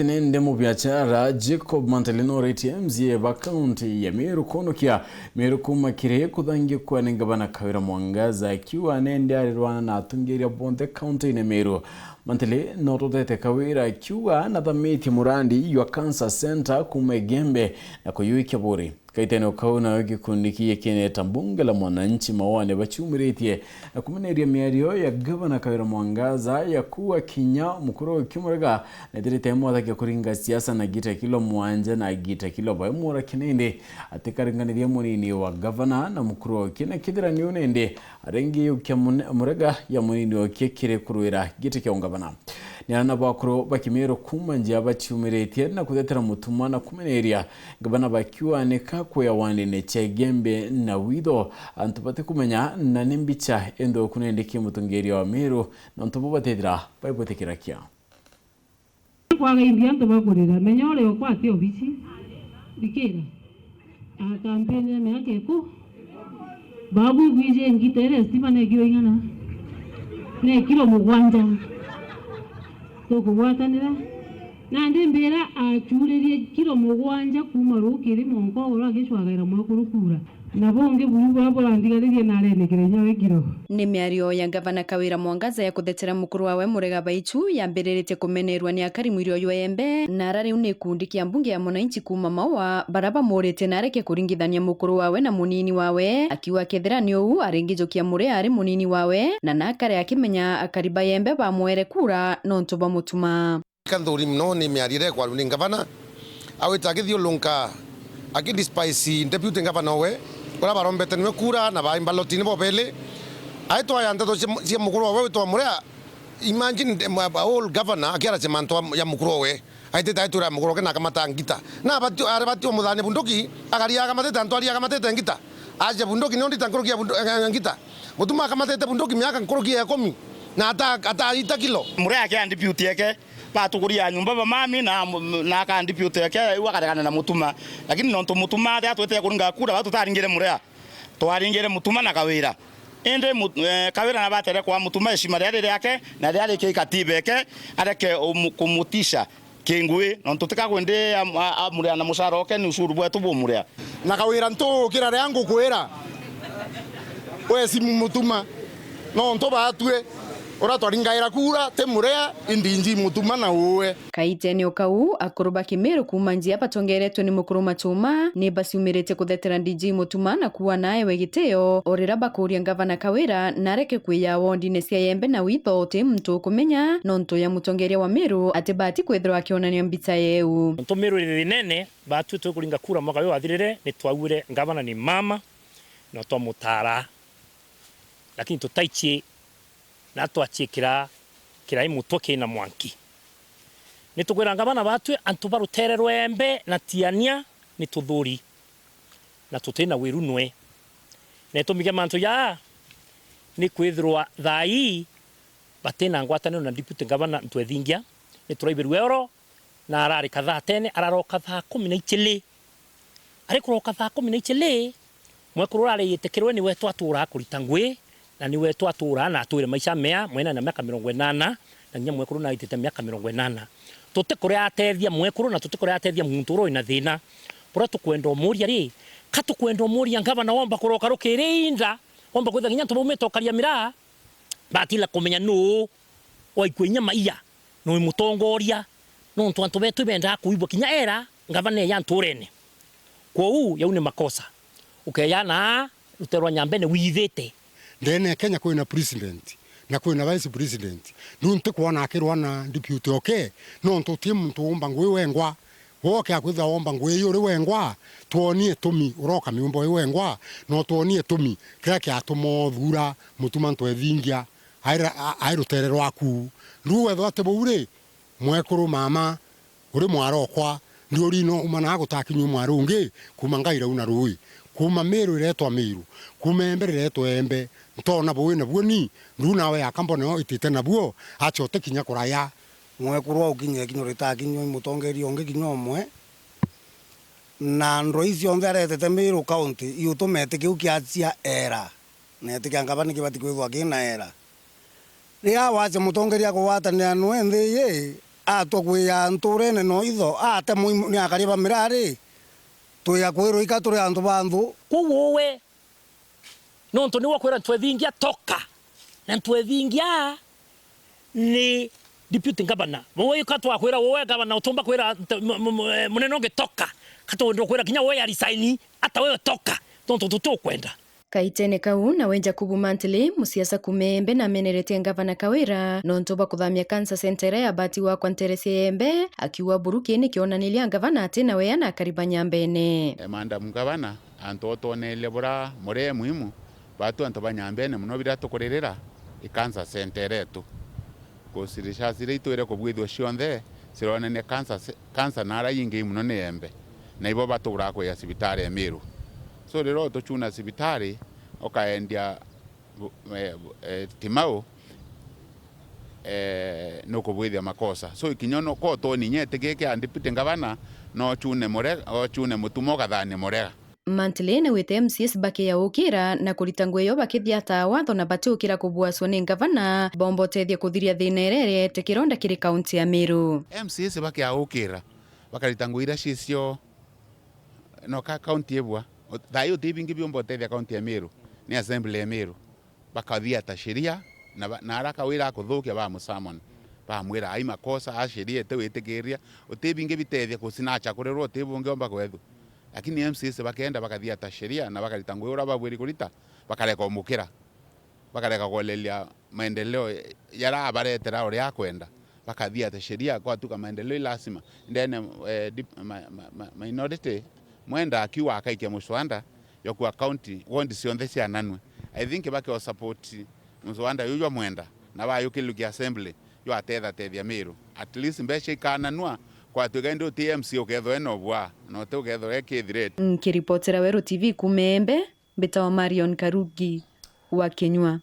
Nende mu biashara Jacob Mantelino RTMZ ba kaunti ya Meru konokia Meru kuma kire kudhangi kwa ningabana Kawira Mwangaza akiwa nende alirwana na atungeria bonde kaunti ya Meru. Mantele notodete Kawira akiwa na dhamiti murandi ywa Cancer Center kumegembe na kuyuikia buri. Kaitene kauna wiki kundiki kene tambunge la mwananchi mawane bachumiretie na kumeneria miario ya gavana Kawira Mwangaza ya kuwa kinya mukuru kimurega na dirite mwatha kia kuringa siasa na gita kilo mwanja na gita kilo baimura kinende atikaringaniria munini wa gavana na mukuru kina kidira niunende arengi yukia murega ya munini wa kekire kuruira gita kia ungavana. Niana bakuru bakimero kumanja bachumiretie na kudetera mutuma na kumeneria gavana bakiwa neka kwa wandi ne chegembe na wido antupate kumenya na nimbicha endo kunendeki mutungeri wa Meru na ntububatedira baibotekirakia kwa ngimbia ntubakurira menyore okwa ati obisi dikira a kampeni me akeku babu gwije ngitere stima ne gyo ingana ne kilo mugwanja to kuwatanira nandi mbera achuririe kilo mugwanja kumarukiri monko ora gishwagaira mwakurukura nabonge buyuba borandigaririe narenekere nyawe kiro ni miario ya gavana Kawira Mwangaza ya kudetera mukuru wawe Murega Baichu yambirerete kumenerwa ni akari mwirio yoembe na rari une kundi kia mbunge ya mwananchi kuma mawa baraba morete nareke kuringithania mukuru wawe na munini wawe akiwa kethera ni ou arengijo kia mure ari munini wawe na nakare akimenya akariba yembe ba mwere kura nonto ba mutuma Kanduri mno ni miarire kwa ni gavana awita kithio lunka akidispice deputy gavana we kora barombete nwe kura na ba imbalotini bobele aito ayanda to cia mukuru we to murea imagine all governor akiara chemanto ya mukuru we aite taito ra mukuru kana kamata ngita na batio arabatio mudane bunduki agaria kamate tanto aria kamate ngita aje bunduki nondi tankurukia ngita mutuma kamate bunduki miaka nkurukia 10 na ata ita kilo murea kia deputy yake patukuria nyumba ba mami na ka deputy yake wakaregana na mutuma lakini nonto mutuma ya twete kuringa kura batu taringire murea twaringire mutuma na Kawira ende Kawira na batere kwa mutuma heshima yake na yale ke katiba yake areke kumutisha kengwe nonto tika kwende murea na musharoke ni usuru bwetu bo murea na Kawira nto kirare yangu kwera we si mutuma nonto batwe ora twaringaira kura te murea indinji mutuma na uwe kaitene okau akuruba Kimeru kumanjia patongeretwe ni mukuru matuma ni basi umirete kudetera ndiji mutuma na kuwa naye wegiteo orira bakuria gavana Kawira nareke kwiya wondine cia yembe na witho te mtu kumenya nonto ya mutongeria wa Meru atebati kwethro akionania mbita yeu nto Meru rinene batu kuringa kura mwaka wa thirire ni twagure gavana ni mama na twa mutara lakini tutaichi na twachikira kirai mutoke na mwanki nitugwira ngabana batwe antubarutererwe embe na tiania nituthuri na tutena wirunwe netumige mantu ya ni kwithirwa thai batena ngwataniro na deputy ngabana ntwethingia nituraibiru euro na arari kadhaa tene araroka thaa 12 ari kuroka thaa 12 mwekuru rari yitekirwe ni wetu atura kurita ngwe na ni wetu atura na atwire maisha mea mwena na miaka 80 na nya mwekuru na itete miaka 80 tuti kuria atethia mwekuru na tuti kuria atethia muntu ro ina thina pora tukwenda omuria ri katukwenda omuria ngabana womba kuroka rukirinda womba kwitha nginya tubumete karia mira batila kumenya no oikwenya maiya no mutongoria no ntu betu benda kuibwa kinya era ngabana ya nturene kwou yaune makosa ukeyana uterwa nyambene withete ndene Kenya kwina president na kwina vice president nunte kuona akirwana deputy okay no ntutie muntu omba ngwe wengwa woke akwitha omba ngwe yuri wengwa tuonie tumi uroka miumbo wengwa no tuonie tumi kireke atumo thura mutuma ntwethingia airutererwa aku ruwe thote bure mwekuru mama uri mwarokwa ndiori no umana gutakinyu mwarungi kuma ngaira una rui kuma Meru iretwa Meru kuma embe iretwa embe ntona bwe na bwoni runa we akambone o itite na bwo achote kinya kuraya mwekuru ukinye kinyorita kinyo mutongeri onge kinyo mwe na nroizi onde aretete Meru county iutumete kiu kiacia era nete kangabani kibati kwithwa kina era ria wache mutongeri akwatanira nwe nthi ye atogwia nturene no itho ate ni akariba mirari tuya kwiro ikaturi antu bandu kuwe no nto ni wakwira twethingia toka na twethingia ni deputy governor wowe katwa kwira wowe governor utumba kwira muneno ngetoka katondo kwira kinya wowe arisaini hata wewe toka tonto tutokwenda kaitene kau na wenja kubu mantili musiasa kumembe na menerete ngavana Kawira nonto bakuthamia cancer center ya bati wa kwanteresi Embe akiwa buruki ni kionanilia ngavana ati na weana akariba nyambene manda mungavana antoto nele bura more muhimu batu antobanyambene muno biratukorerera cancer center yetu kusirisha sirito ire kubwithwa cionthe sirone ne cancer nara yingi muno ne Embe na ibo batura ko ya sibitari emiru so rero tuchuna sibitari okaendia timau no kubwithia makosa so ikinyono ko to ni nyete geke andipite ngavana no chune morega o chune mutumo gathani morega Mantilene wite MCS bake ya ukira na kuritangwe yo bakithia ta watho na bati ukira kubuaswa ni ngavana bombo tethia kuthiria thina erere tekironda kiri kaunti ya Meru MCS bake ya ukira bakaritangwira cicio no ka kaunti ebwa thayo tibingi byombo tethia kaunti ya Meru ni assembly ya Meru bakathia ta sheria na araka wira kuthukia ba musamon ba mwira ai makosa a sheria te witikiria utibingi bitethia kusinacha kurerwo tibungi omba kwethu lakini MCS bakaenda bakathia ta sheria na bakaritangwe ura babwiri kurita bakareka omukira bakareka kolelia maendeleo yara abaretera uri akwenda bakathia ta sheria kwa tuka maendeleo lazima ndene minority mwenda akiwa akaikia muswanda yokuwa county wondi cionthe cia nanwe I think bake support muswanda yuyo mwenda na ba yukiluki assembly yo atetha tethia Meru at least mbeshe kananwa kwa tugendo TMC uketho eno bwa no te uketho ekithirete nkiripotera Weru TV kumembe betawa Marion Karugi wa Kenywa.